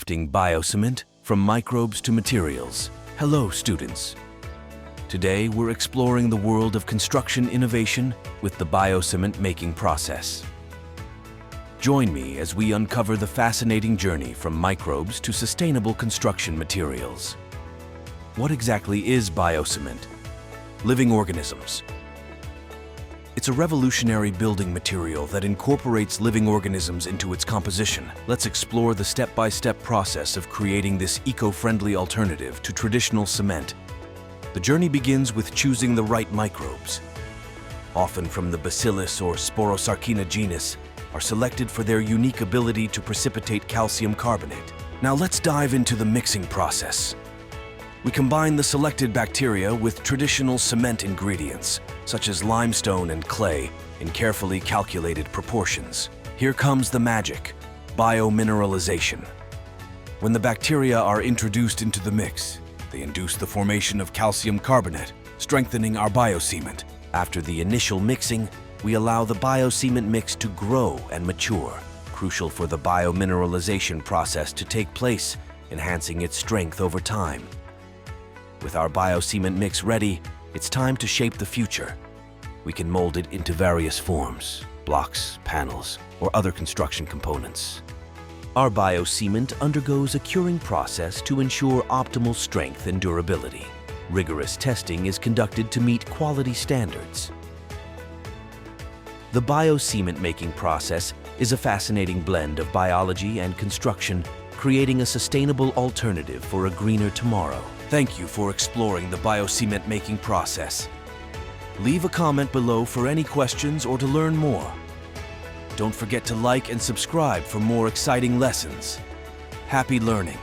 crafting biocement from microbes to materials. Hello, students. Today, we're exploring the world of construction innovation with the biocement making process. Join me as we uncover the fascinating journey from microbes to sustainable construction materials. What exactly is biocement? Living organisms. It's a revolutionary building material that incorporates living organisms into its composition. Let's explore the step-by-step process of creating this eco-friendly alternative to traditional cement. The journey begins with choosing the right microbes. Often from the Bacillus or Sporosarcina genus, are selected for their unique ability to precipitate calcium carbonate. Now let's dive into the mixing process. We combine the selected bacteria with traditional cement ingredients, such as limestone and clay, in carefully calculated proportions. Here comes the magic, biomineralization. When the bacteria are introduced into the mix, they induce the formation of calcium carbonate, strengthening our biocement. After the initial mixing, we allow the biocement mix to grow and mature, crucial for the biomineralization process to take place, enhancing its strength over time. With our biocement mix ready, it's time to shape the future. We can mold it into various forms, blocks, panels, or other construction components. Our biocement undergoes a curing process to ensure optimal strength and durability. Rigorous testing is conducted to meet quality standards. The biocement making process is a fascinating blend of biology and construction, creating a sustainable alternative for a greener tomorrow. Thank you for exploring the biocement making process. Leave a comment below for any questions or to learn more. Don't forget to like and subscribe for more exciting lessons. Happy learning!